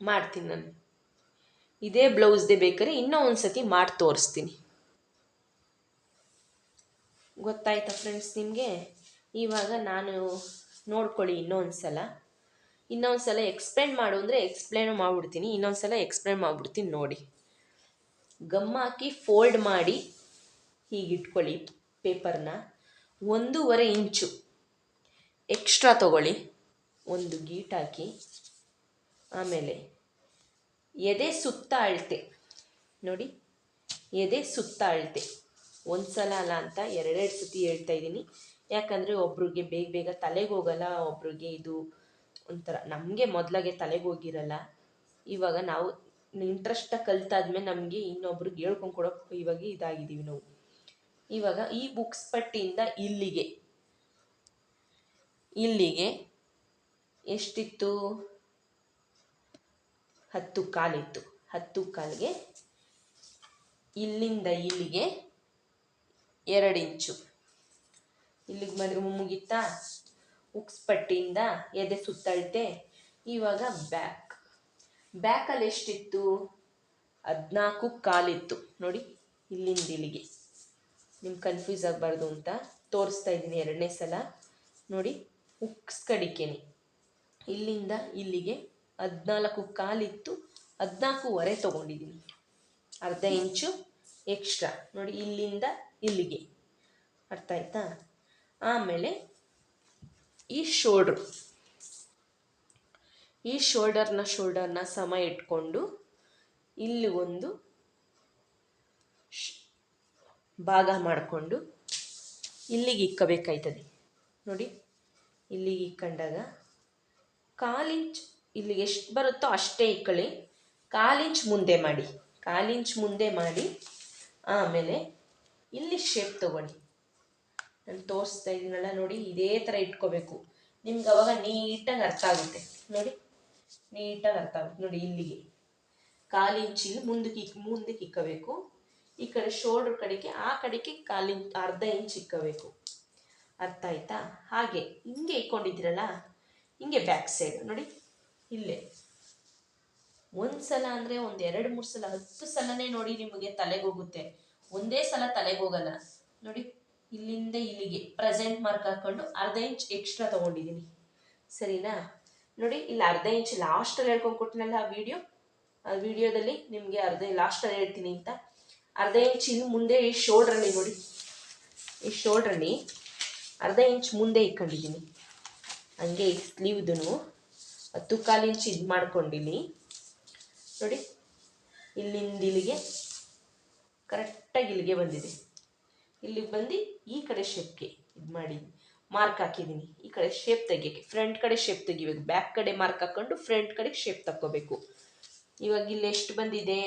ಮಾಡ್ತೀನಿ ನಾನು. ಇದೇ ಬ್ಲೌಸ್ದೇ ಬೇಕಾದ್ರೆ ಇನ್ನೂ ಒಂದು ಸತಿ ಮಾಡಿ ತೋರಿಸ್ತೀನಿ. ಗೊತ್ತಾಯ್ತಾ ಫ್ರೆಂಡ್ಸ್ ನಿಮಗೆ? ಇವಾಗ ನಾನು ನೋಡ್ಕೊಳ್ಳಿ ಇನ್ನೊಂದು ಸಲ ಎಕ್ಸ್ಪ್ಲೇನ್ ಮಾಡು ಅಂದರೆ ಎಕ್ಸ್ಪ್ಲೇನು ಮಾಡಿಬಿಡ್ತೀನಿ, ಇನ್ನೊಂದು ಸಲ ಎಕ್ಸ್ಪ್ಲೇನ್ ಮಾಡಿಬಿಡ್ತೀನಿ ನೋಡಿ. ಗಮ್ ಹಾಕಿ ಫೋಲ್ಡ್ ಮಾಡಿ ಹೀಗೆ ಇಟ್ಕೊಳ್ಳಿ ಪೇಪರ್ನ. 1.5 ಇಂಚು ಎಕ್ಸ್ಟ್ರಾ ತಗೊಳ್ಳಿ, ಒಂದು ಗೀಟ್ ಹಾಕಿ. ಆಮೇಲೆ ಎದೆ ಸುತ್ತ ಅಳತೆ ನೋಡಿ, ಎದೆ ಸುತ್ತ ಅಳತೆ ಒಂದು ಸಲ ಅಲ್ಲ ಅಂತ 2 ಸತಿ ಹೇಳ್ತಾ ಇದ್ದೀನಿ. ಯಾಕಂದರೆ ಒಬ್ರಿಗೆ ಬೇಗ ಬೇಗ ತಲೆಗೆ ಹೋಗಲ್ಲ, ಒಬ್ರಿಗೆ ಇದು ಒಂಥರ, ನಮಗೆ ಮೊದಲಾಗೆ ತಲೆಗೆ ಹೋಗಿರಲ್ಲ. ಇವಾಗ ನಾವು ಇಂಟ್ರೆಸ್ಟಾಗಿ ಕಲ್ತಾದ್ಮೇಲೆ ನಮಗೆ ಇನ್ನೊಬ್ರಿಗೆ ಹೇಳ್ಕೊಂಡು ಕೊಡೋಕೆ ಇವಾಗ ಇದಾಗಿದ್ದೀವಿ ನಾವು. ಇವಾಗ ಈ ಬುಕ್ಸ್ ಪಟ್ಟಿಯಿಂದ ಇಲ್ಲಿಗೆ ಎಷ್ಟಿತ್ತು? 10 ಕಾಲಿತ್ತು. 10 ಕಾಲಿಗೆ ಇಲ್ಲಿಂದ ಇಲ್ಲಿಗೆ 2 ಇಂಚು. ಇಲ್ಲಿಗೆ ಬಂದರೆ ಮುಗೀತಾ? ಬುಕ್ಸ್ ಪಟ್ಟಿಯಿಂದ ಎದೆ ಸುತ್ತಳತೆ. ಇವಾಗ ಬ್ಯಾಕಲ್ಲಿ ಎಷ್ಟಿತ್ತು? 14 ಕಾಲಿತ್ತು ನೋಡಿ. ಇಲ್ಲಿಂದ ಇಲ್ಲಿಗೆ ನಿಮ್ಗೆ ಕನ್ಫ್ಯೂಸ್ ಆಗಬಾರ್ದು ಅಂತ ತೋರಿಸ್ತಾ ಇದ್ದೀನಿ 2ನೇ ಸಲ ನೋಡಿ. ಹುಕ್ಸ್ ಕಡಿಕೆನೆ ಇಲ್ಲಿಂದ ಇಲ್ಲಿಗೆ 14 ಕಾಲಿತ್ತು, 14.5 ತೊಗೊಂಡಿದ್ದೀನಿ. ಅರ್ಧ ಇಂಚು ಎಕ್ಸ್ಟ್ರಾ ನೋಡಿ, ಇಲ್ಲಿಂದ ಇಲ್ಲಿಗೆ. ಅರ್ಥ ಆಯ್ತಾ? ಆಮೇಲೆ ಈ ಶೋಲ್ಡರ್ನ ಸಮ ಇಟ್ಕೊಂಡು ಇಲ್ಲಿ ಒಂದು ಭಾಗ ಮಾಡಿಕೊಂಡು ಇಲ್ಲಿಗೆ ಇಕ್ಕಬೇಕಾಯ್ತದೆ ನೋಡಿ. ಇಲ್ಲಿಗೆ ಇಕ್ಕೊಂಡಾಗ 1/4 ಇಂಚ್ ಇಲ್ಲಿಗೆ ಎಷ್ಟು ಬರುತ್ತೋ ಅಷ್ಟೇ ಇಕ್ಕೊಳ್ಳಿ. 1/4 ಇಂಚ್ ಮುಂದೆ ಮಾಡಿ ಆಮೇಲೆ ಇಲ್ಲಿ ಶೇಪ್ ತಗೊಳ್ಳಿ. ನಾನು ತೋರಿಸ್ತಾ ಇದ್ದೀನಲ್ಲ ನೋಡಿ, ಇದೇ ಥರ ಇಟ್ಕೋಬೇಕು. ನಿಮ್ಗೆ ಅವಾಗ ನೀಟಾಗಿ ಅರ್ಥ ಆಗುತ್ತೆ ನೋಡಿ, ನೋಡಿ. ಇಲ್ಲಿಗೆ 1/4 ಇಂಚ್ ಇಲ್ಲಿ ಮುಂದಕ್ಕೆ ಇಕ್ಕಬೇಕು. ಈ ಕಡೆ ಶೋಲ್ಡರ್ ಕಡೆಗೆ, ಆ ಕಡೆಗೆ 1/4 ಇಂಚ್, ಅರ್ಧ ಇಂಚ್ ಇಕ್ಕಬೇಕು. ಅರ್ಥ ಆಯ್ತಾ? ಹಾಗೆ ಹಿಂಗೆ ಇಕ್ಕೊಂಡಿದ್ದೀರಲ್ಲ, ಹಿಂಗೆ ಬ್ಯಾಕ್ ಸೈಡ್ ನೋಡಿ, ಇಲ್ಲೇ ಒಂದು ಸಲ ಅಂದರೆ ಒಂದು 2-3 ಸಲ, 10 ಸಲನೇ ನೋಡಿ ನಿಮಗೆ ತಲೆಗೆ ಹೋಗುತ್ತೆ. ಒಂದೇ ಸಲ ತಲೆಗೆ ಹೋಗಲ್ಲ ನೋಡಿ. ಇಲ್ಲಿಂದ ಇಲ್ಲಿಗೆ ಪ್ರೆಸೆಂಟ್ ಮಾರ್ಕ್ ಹಾಕೊಂಡು ಅರ್ಧ ಇಂಚ್ ಎಕ್ಸ್ಟ್ರಾ ತೊಗೊಂಡಿದ್ದೀನಿ, ಸರಿನಾ? ನೋಡಿ, ಇಲ್ಲಿ ಅರ್ಧ ಇಂಚ್ ಲಾಸ್ಟಲ್ಲಿ ಹೇಳ್ಕೊಂಡು ಕೊಟ್ಟಿನಲ್ಲ ಆ ವಿಡಿಯೋದಲ್ಲಿ ನಿಮಗೆ ಲಾಸ್ಟಲ್ಲಿ ಹೇಳ್ತೀನಿ ಅಂತ. ಅರ್ಧ ಇಂಚ್ ಇಲ್ಲಿ ಮುಂದೆ ಈ ಶೋಲ್ಡ್ರಲ್ಲಿ ನೋಡಿ, ಈ ಶೋಲ್ಡ್ರಲ್ಲಿ ಅರ್ಧ ಇಂಚ್ ಮುಂದೆ ಇಟ್ಕೊಂಡಿದ್ದೀನಿ. ಹಂಗೆ ಈ ಸ್ಲೀವ್ದು 10 ಇಂಚ್ ಇದು ಮಾಡ್ಕೊಂಡಿನಿ ನೋಡಿ. ಇಲ್ಲಿಂದ ಇಲ್ಲಿಗೆ ಕರೆಕ್ಟಾಗಿ ಇಲ್ಲಿಗೆ ಬಂದಿದೆ. ಇಲ್ಲಿಗೆ ಬಂದು ಈ ಕಡೆ ಶೇಪ್ಗೆ ಇದು ಮಾಡಿ ಮಾರ್ಕ್ ಹಾಕಿದ್ದೀನಿ. ಈ ಕಡೆ ಶೇಪ್ ತೆಗಿಯೋಕ್ಕೆ, ಫ್ರಂಟ್ ಕಡೆ ಶೇಪ್ ತೆಗಿಬೇಕು. ಬ್ಯಾಕ್ ಕಡೆ ಮಾರ್ಕ್ ಹಾಕ್ಕೊಂಡು ಫ್ರಂಟ್ ಕಡೆ ಶೇಪ್ ತಕ್ಕೋಬೇಕು. ಇವಾಗ ಇಲ್ಲಿ ಎಷ್ಟು ಬಂದಿದೆ?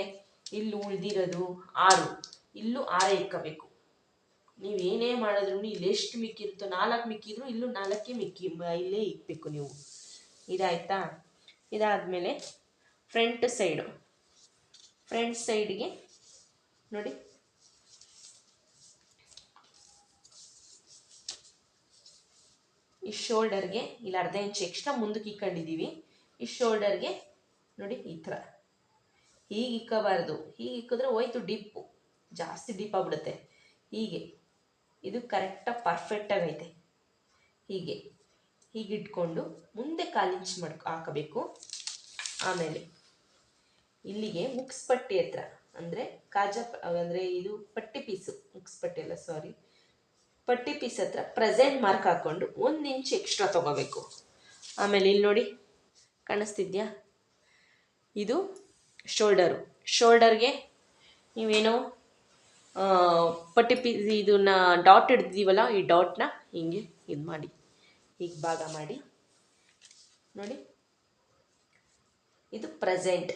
ಇಲ್ಲಿ ಉಳಿದಿರೋದು 6, ಇಲ್ಲೂ 6 ಇಕ್ಕಬೇಕು. ನೀವು ಏನೇ ಮಾಡಿದ್ರು ಇಲ್ಲಿ ಎಷ್ಟು ಮಿಕ್ಕಿರುತ್ತೋ, 4 ಮಿಕ್ಕಿದ್ರು ಇಲ್ಲೂ 4 ಇಲ್ಲೇ ಇಕ್ಬೇಕು ನೀವು. ಇದಾಯ್ತಾ? ಇದಾದಮೇಲೆ ಫ್ರಂಟ್ ಸೈಡ್ಗೆ ನೋಡಿ, ಈ ಶೋಲ್ಡರ್ಗೆ ಇಲ್ಲಿ ಅರ್ಧ ಇಂಚ್ ಎಕ್ಸ್ಟ್ರಾ ಮುಂದಕ್ಕೆ ಇಕ್ಕೊಂಡಿದ್ದೀವಿ. ಈ ಶೋಲ್ಡರ್ಗೆ ನೋಡಿ ಈ ಥರ ಹೀಗೆ ಇಕ್ಕಬಾರ್ದು. ಹೀಗೆ ಇಕ್ಕಿದ್ರೆ ಹೋಯ್ತು ಡಿಪ್ಪು, ಜಾಸ್ತಿ ಡಿಪ್ ಆಗ್ಬಿಡುತ್ತೆ. ಹೀಗೆ ಇದು ಕರೆಕ್ಟಾಗಿ ಪರ್ಫೆಕ್ಟಾಗಿ ಐತೆ. ಹೀಗೆ ಇಟ್ಕೊಂಡು ಮುಂದೆ 1/4 ಇಂಚ್ ಹಾಕಬೇಕು. ಆಮೇಲೆ ಇಲ್ಲಿಗೆ ಮುಕ್ಸ್ ಪಟ್ಟಿ ಹತ್ರ, ಅಂದರೆ ಅಂದರೆ ಇದು ಪಟ್ಟಿ ಪೀಸು, ಮುಕ್ಸ್ ಪಟ್ಟಿ ಅಲ್ಲ ಸಾರಿ, ಪಟ್ಟಿ ಪೀಸ್ ಹತ್ರ ಪ್ರೆಸೆಂಟ್ ಮಾರ್ಕ್ ಹಾಕ್ಕೊಂಡು 1 ಇಂಚ್ ಎಕ್ಸ್ಟ್ರಾ ತೊಗೋಬೇಕು. ಆಮೇಲೆ ಇಲ್ಲಿ ನೋಡಿ, ಕಾಣಿಸ್ತಿದ್ಯಾ? ಇದು ಶೋಲ್ಡರ್ಗೆ ನೀವೇನೋ ಪಟ್ಟಿ ಪೀಸ್ ಇದನ್ನ ಡಾಟ್ ಹಿಡ್ದಿವಲ್ಲ, ಈ ಡಾಟ್ನ ಹಿಂಗೆ ಇದು ಮಾಡಿ, ಹೀಗೆ ಭಾಗ ಮಾಡಿ ನೋಡಿ. ಇದು ಪ್ರೆಸೆಂಟ್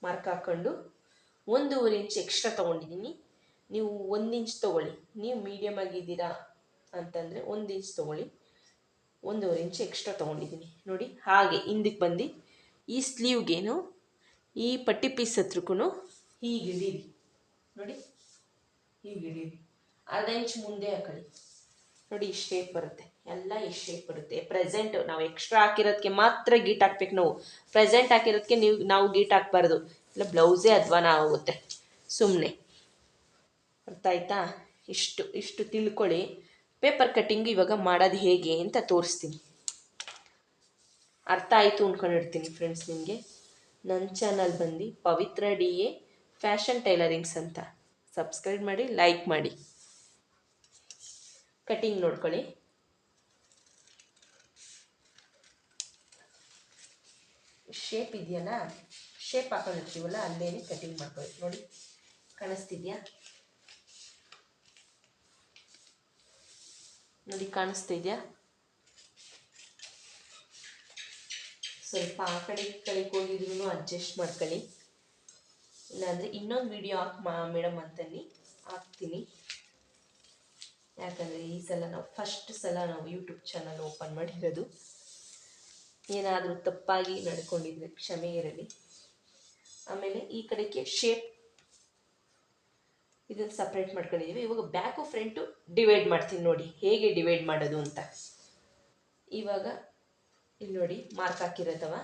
ಮಾರ್ಕ್ ಹಾಕ್ಕೊಂಡು 1.5 ಇಂಚ್ ಎಕ್ಸ್ಟ್ರಾ ತೊಗೊಂಡಿದ್ದೀನಿ. ನೀವು 1 ಇಂಚ್ ತೊಗೊಳ್ಳಿ. ನೀವು ಮೀಡಿಯಮ್ ಆಗಿದ್ದೀರಾ ಅಂತಂದರೆ 1 ಇಂಚ್ ತೊಗೊಳ್ಳಿ. 1.5 ಇಂಚ್ ಎಕ್ಸ್ಟ್ರಾ ತೊಗೊಂಡಿದ್ದೀನಿ ನೋಡಿ. ಹಾಗೆ ಹಿಂದಕ್ಕೆ ಬಂದು ಈ ಸ್ಲೀವ್ಗೇನು ಈ ಪಟ್ಟಿ ಪೀಸ್ ಹತ್ರಕ್ಕೂ ಹೀಗೆ ಹಿಡೀರಿ ನೋಡಿ, ಹೀಗೆ ಹಿಡೀರಿ. ಅರ್ಧ ಇಂಚ್ ಮುಂದೆ ಹಾಕೊಳ್ಳಿ ನೋಡಿ, ಈ ಶೇಪ್ ಬರುತ್ತೆ. ಎಲ್ಲ ಈ ಶೇಪ್ ಬರುತ್ತೆ. ಪ್ರೆಸೆಂಟ್ ನಾವು ಎಕ್ಸ್ಟ್ರಾ ಹಾಕಿರೋದಕ್ಕೆ ಮಾತ್ರ ಗೀಟ್ ಹಾಕ್ಬೇಕು. ನಾವು ಪ್ರೆಸೆಂಟ್ ಹಾಕಿರೋದಕ್ಕೆ ನಾವು ಗೀಟ್ ಹಾಕ್ಬಾರ್ದು, ಇಲ್ಲ ಬ್ಲೌಸೇ ಅಧ್ವಾನ ಆಗುತ್ತೆ ಸುಮ್ಮನೆ. ಅರ್ಥ ಆಯ್ತಾ? ಇಷ್ಟು ತಿಳ್ಕೊಳ್ಳಿ. ಪೇಪರ್ ಕಟ್ಟಿಂಗ್ ಇವಾಗ ಮಾಡೋದು ಹೇಗೆ ಅಂತ ತೋರಿಸ್ತೀನಿ. ಅರ್ಥ ಆಯಿತು ಅಂದ್ಕೊಂಡಿರ್ತೀನಿ ಫ್ರೆಂಡ್ಸ್. ನಿಮಗೆ ನನ್ನ ಚಾನಲ್ ಬಂದು ಪವಿತ್ರ DA ಫ್ಯಾಷನ್ ಟೈಲರಿಂಗ್ಸ್ ಅಂತ. ಸಬ್ಸ್ಕ್ರೈಬ್ ಮಾಡಿ, ಲೈಕ್ ಮಾಡಿ. ಕಟ್ಟಿಂಗ್ ನೋಡ್ಕೊಳ್ಳಿ. ಶೇಪ್ ಇದೆಯಲ್ಲ, ಶೇಪ್ ಹಾಕೊಂಡಿರ್ತೀವಲ್ಲ ಅಲ್ಲೇನೆ ಕಟ್ಟಿಂಗ್ ಮಾಡ್ಕೊಳ್ಳಿ. ನೋಡಿ, ಕಾಣಿಸ್ತಿದ್ಯಾ? ನೋಡಿ, ಕಾಣಿಸ್ತಿದ್ಯಾ? ಸ್ವಲ್ಪ ಆ ಕಡೆಗೆ ಹೋಗಿದ್ರು ಅಡ್ಜಸ್ಟ್ ಮಾಡ್ಕೊಳ್ಳಿ. ಇಲ್ಲಾಂದರೆ ಇನ್ನೊಂದು ವಿಡಿಯೋ ಮೇಡಮ್ ಅಂತಲ್ಲಿ ಹಾಕ್ತೀನಿ. ಯಾಕಂದರೆ ಈ ಸಲ ಫಸ್ಟ್ ಸಲ ನಾವು ಯೂಟ್ಯೂಬ್ ಚಾನಲ್ ಓಪನ್ ಮಾಡಿರೋದು. ಏನಾದರೂ ತಪ್ಪಾಗಿ ನಡ್ಕೊಂಡಿದ್ರೆ ಕ್ಷಮೆ ಇರಲಿ. ಆಮೇಲೆ ಈ ಕಡೆಗೆ ಶೇಪ್ ಇದನ್ನು ಸಪ್ರೇಟ್ ಮಾಡ್ಕೊಂಡಿದ್ದೀವಿ. ಇವಾಗ ಬ್ಯಾಕು ಫ್ರಂಟು ಡಿವೈಡ್ ಮಾಡ್ತೀನಿ. ನೋಡಿ ಹೇಗೆ ಡಿವೈಡ್ ಮಾಡೋದು ಅಂತ. ಇವಾಗ ಇಲ್ಲಿ ನೋಡಿ, ಮಾರ್ಕ್ ಹಾಕಿರೋದವ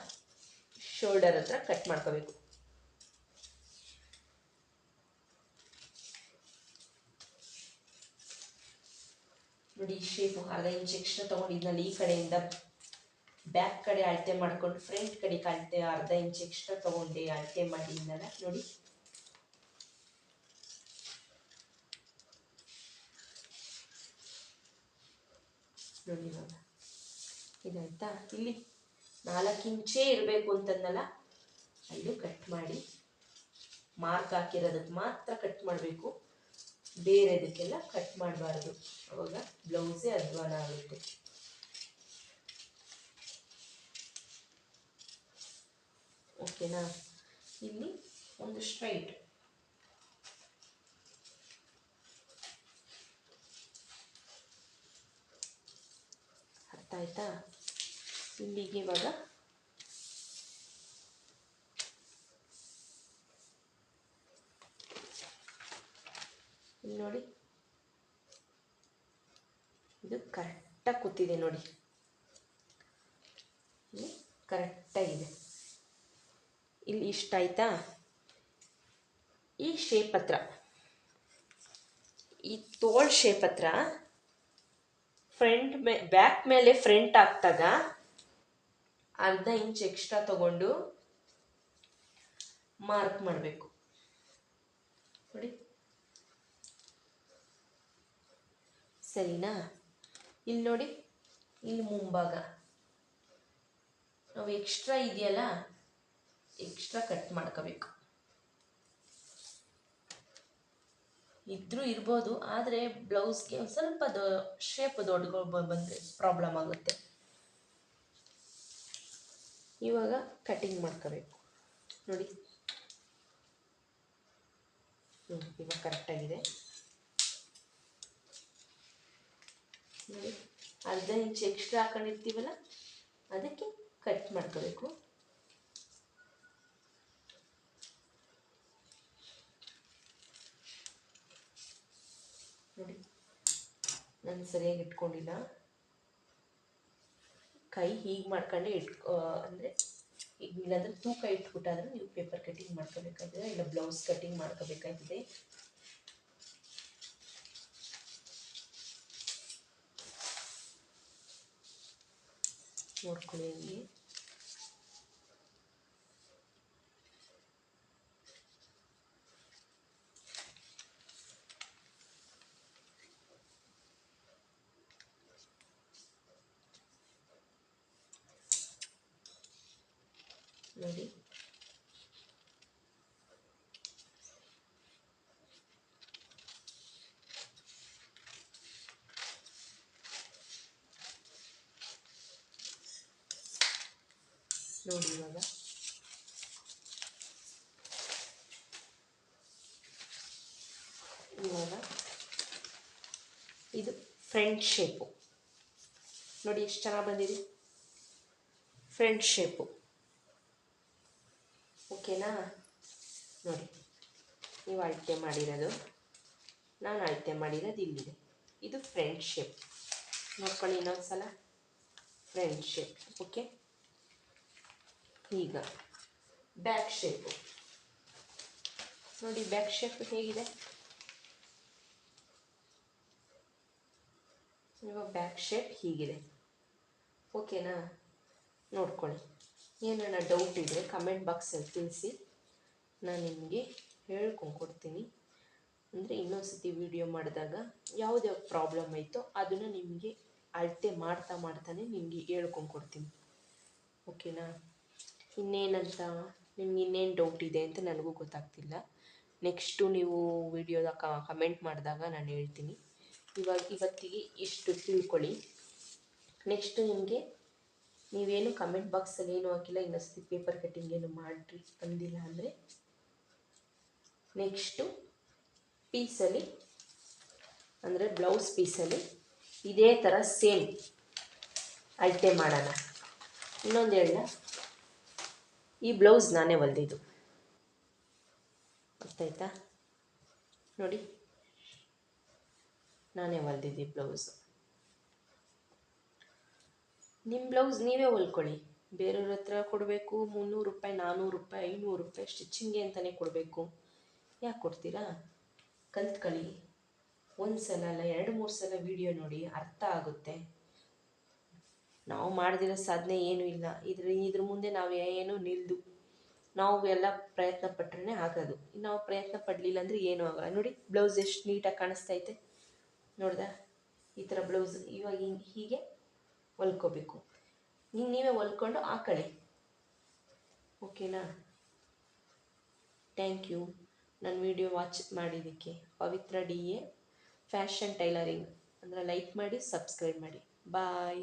ಶೋಲ್ಡರ್ ಹತ್ರ ಕಟ್ ಮಾಡ್ಕೋಬೇಕು. ನೋಡಿ, ಈ ಶೇಪು ಅರ್ಧ ಇಂಚ್ ಎಕ್ಸ್ಟ್ರಾ ತೊಗೊಂಡಿದ್ನಲ್ಲಿ ಈ ಕಡೆಯಿಂದ ಬ್ಯಾಕ್ ಕಡೆ ಅಳತೆ ಮಾಡ್ಕೊಂಡು ಫ್ರಂಟ್ ಕಡೆಗೆ ಅಳತೆ ಅರ್ಧ ಇಂಚ್ ಎಕ್ಸ್ಟ್ರಾ ತೊಗೊಂಡು ಅಳತೆ ಮಾಡಿದ್ನಲ್ಲ. ನೋಡಿ, ನೋಡಿ ಇವಾಗ ಇದಾಯ್ತಾ? ಇಲ್ಲಿ 4 ಇಂಚೇ ಇರಬೇಕು ಅಂತಂದಲ್ಲ, ಅಲ್ಲೂ ಕಟ್ ಮಾಡಿ. ಮಾರ್ಕ್ ಹಾಕಿರೋದಕ್ಕೆ ಮಾತ್ರ ಕಟ್ ಮಾಡಬೇಕು, ಬೇರೆದಕ್ಕೆಲ್ಲ ಕಟ್ ಮಾಡಬಾರ್ದು. ಅವಾಗ ಬ್ಲೌಸೇ ಅಧ್ವಾನ ಆಗುತ್ತೆ. ಓಕೆನಾ? ಇಲ್ಲಿ ಒಂದು ಸ್ಟ್ರೈಟ್, ಅರ್ಥ ಆಯ್ತಾ? ಇಲ್ಲಿಗೆ ಇವಾಗ ಇಲ್ಲಿ ನೋಡಿ, ಇದು ಕರೆಕ್ಟಾಗಿ ಕೂತಿದೆ. ನೋಡಿ, ಕರೆಕ್ಟಾಗಿದೆ. ಇಲ್ಲಿ ಇಷ್ಟ ಆಯ್ತಾ? ಈ ಶೇಪ್ ಹತ್ರ, ಈ ತೋಳ್ ಶೇಪ್ ಹತ್ರ ಬ್ಯಾಕ್ ಮೇಲೆ ಫ್ರಂಟ್ ಹಾಕ್ದಾಗ ಅರ್ಧ ಇಂಚ್ ಎಕ್ಸ್ಟ್ರಾ ತಗೊಂಡು ಮಾರ್ಕ್ ಮಾಡಬೇಕು. ನೋಡಿ, ಸರಿನಾ? ಇಲ್ಲಿ ನೋಡಿ, ಇಲ್ಲಿ ಮುಂಭಾಗ ನಾವು ಎಕ್ಸ್ಟ್ರಾ ಇದೆಯಲ್ಲ, ಎಕ್ಸ್ಟ್ರಾ ಕಟ್ ಮಾಡ್ಕೋಬೇಕು. ಇದ್ರೂ ಇರ್ಬೋದು, ಆದರೆ ಬ್ಲೌಸ್ಗೆ ಒಂದು ಸ್ವಲ್ಪ ಶೇಪ್ ದೊಡ್ಡ ಬಂದರೆ ಪ್ರಾಬ್ಲಮ್ ಆಗುತ್ತೆ. ಇವಾಗ ಕಟಿಂಗ್ ಮಾಡ್ಕೋಬೇಕು. ನೋಡಿ, ಇವಾಗ ಕರೆಕ್ಟಾಗಿದೆ. ನೋಡಿ, ಅರ್ಧ ಇಂಚ್ ಎಕ್ಸ್ಟ್ರಾ ಹಾಕೊಂಡಿರ್ತೀವಲ್ಲ, ಅದಕ್ಕೆ ಕಟ್ ಮಾಡ್ಕೋಬೇಕು. ನೋಡಿ, ನಾನು ಸರಿಯಾಗಿ ಇಟ್ಕೊಂಡಿಲ್ಲ. ಕೈ ಹೀಗೆ ಮಾಡ್ಕೊಂಡೆ ಅಂದರೆ ಈಗ ಇಲ್ಲಾಂದರೆ ತೂಕ ಇಟ್ಬಿಟ್ಟಾದ್ರೆ ನೀವು ಪೇಪರ್ ಕಟಿಂಗ್ ಮಾಡ್ಕೋಬೇಕಾಗ್ತದೆ, ಇಲ್ಲ ಬ್ಲೌಸ್ ಕಟಿಂಗ್ ಮಾಡ್ಕೋಬೇಕಾಗ್ತದೆ. ನೋಡ್ಕೊಳ್ಳಿ ಹಂಗೆ. ನೋಡಿ, ನೋಡಿ ಇವಾಗ ಇದು ಫ್ರಂಟ್ ಶೇಪು. ನೋಡಿ ಎಷ್ಟು ಚೆನ್ನಾಗಿ ಬಂದಿದೆ ಫ್ರಂಟ್ ಶೇಪು. ಓಕೆನಾ? ನೋಡಿ, ನೀವು ಅಳತೆ ಮಾಡಿರೋದು, ನಾನು ಅಳತೆ ಮಾಡಿರೋದು ಇಲ್ಲಿದೆ. ಇದು ಫ್ರಂಟ್ ಶೇಪ್. ನೋಡ್ಕೊಳ್ಳಿ ಇನ್ನೊಂದು ಸಲ ಫ್ರಂಟ್ ಶೇಪ್. ಓಕೆ, ಈಗ ಬ್ಯಾಕ್ ಶೇಪು ನೋಡಿ, ಬ್ಯಾಕ್ ಶೇಪ್ ಹೇಗಿದೆ. ಇವಾಗ ಬ್ಯಾಕ್ ಶೇಪ್ ಹೀಗಿದೆ. ಓಕೆನಾ, ನೋಡ್ಕೊಳ್ಳಿ. ಏನಾರ ಡೌಟ್ ಇದ್ದರೆ ಕಮೆಂಟ್ ಬಾಕ್ಸಲ್ಲಿ ತಿಳಿಸಿ, ನಾನು ನಿಮಗೆ ಹೇಳ್ಕೊಂಡ್ಕೊಡ್ತೀನಿ. ಅಂದರೆ ಇನ್ನೊಂದು ಸತಿ ವಿಡಿಯೋ ಮಾಡಿದಾಗ ಯಾವುದೇ ಪ್ರಾಬ್ಲಮ್ ಆಯಿತೋ ಅದನ್ನು ನಿಮಗೆ ಅಳತೆ ಮಾಡ್ತಾನೆ ನಿಮಗೆ ಹೇಳ್ಕೊಂಡ್ಕೊಡ್ತೀನಿ. ಓಕೆನಾ, ಇನ್ನೇನಂತ ನಿಮ್ಗೆ ಇನ್ನೇನು ಡೌಟ್ ಇದೆ ಅಂತ ನನಗೂ ಗೊತ್ತಾಗ್ತಿಲ್ಲ. ನೆಕ್ಸ್ಟು ನೀವು ವಿಡಿಯೋದಾಗ ಕಮೆಂಟ್ ಮಾಡಿದಾಗ ನಾನು ಹೇಳ್ತೀನಿ. ಇವತ್ತಿಗೆ ಇಷ್ಟು ತಿಳ್ಕೊಳ್ಳಿ. ನೆಕ್ಸ್ಟು ನಿಮಗೆ ನೀವೇನು ಕಮೆಂಟ್ ಬಾಕ್ಸಲ್ಲಿ ಏನು ಹಾಕಿಲ್ಲ, ಇನ್ನೊಂದು ಪೇಪರ್ ಕಟ್ಟಿಂಗ್ ಏನು ಮಾಡಿರಿ ಬಂದಿಲ್ಲ ಅಂದರೆ ನೆಕ್ಸ್ಟು ಪೀಸಲ್ಲಿ ಅಂದರೆ ಬ್ಲೌಸ್ ಪೀಸಲ್ಲಿ ಇದೇ ಥರ ಸೇಮ್ ಅಳತೆ ಮಾಡೋಣ. ಇನ್ನೊಂದು ಹೇಳ, ಈ ಬ್ಲೌಸ್ ನಾನೇ ಹೊಲ್ದಿದ್ದು, ಗೊತ್ತಾಯ್ತಾ? ನೋಡಿ, ನಾನೇ ಹೊಲ್ದಿದ್ದು ಬ್ಲೌಸ್. ನಿಮ್ಮ ಬ್ಲೌಸ್ ನೀವೇ ಹೊಲ್ಕೊಳ್ಳಿ. ಬೇರೆಯವ್ರ ಹತ್ರ ಕೊಡಬೇಕು 300 ರೂಪಾಯಿ, 400 ರೂಪಾಯಿ, 500 ರೂಪಾಯಿ ಸ್ಟಿಚಿಂಗ್ಗೆ ಅಂತಲೇ ಕೊಡಬೇಕು. ಯಾಕೆ ಕೊಡ್ತೀರಾ? ಕಲ್ತ್ಕೊಳ್ಳಿ. ಒಂದು ಸಲ ಅಲ್ಲ, 2-3 ಸಲ ವಿಡಿಯೋ ನೋಡಿ, ಅರ್ಥ ಆಗುತ್ತೆ. ನಾವು ಮಾಡ್ದಿರೋ ಸಾಧನೆ ಏನೂ ಇಲ್ಲ. ಇದ್ರ ಮುಂದೆ ನಾವು ಏನು ನಿಲ್ದು ನಾವು ಎಲ್ಲ ಪ್ರಯತ್ನ ಪಟ್ರೆ ಆಗೋದು. ನಾವು ಪ್ರಯತ್ನ ಪಡಲಿಲ್ಲ ಅಂದರೆ ಏನೂ ಆಗೋಲ್ಲ. ನೋಡಿ ಬ್ಲೌಸ್ ಎಷ್ಟು ನೀಟಾಗಿ ಕಾಣಿಸ್ತೈತೆ, ನೋಡ್ದ? ಈ ಥರ ಬ್ಲೌಸ್ ಇವಾಗ ಹೀಗೆ ಹೊಲ್ಕೋಬೇಕು. ನೀವೇ ಹೊಲ್ಕೊಂಡು ಹಾಕೊಳ್ಳಿ. ಓಕೆನಾ? ಥ್ಯಾಂಕ್ ಯು ನನ್ನ ವಿಡಿಯೋ ವಾಚ್ ಮಾಡಿದ್ದಕ್ಕೆ. ಪವಿತ್ರ DA ಫ್ಯಾಷನ್ ಟೈಲರಿಂಗ್ ಅಂದರೆ ಲೈಕ್ ಮಾಡಿ, ಸಬ್ಸ್ಕ್ರೈಬ್ ಮಾಡಿ. ಬಾಯ್.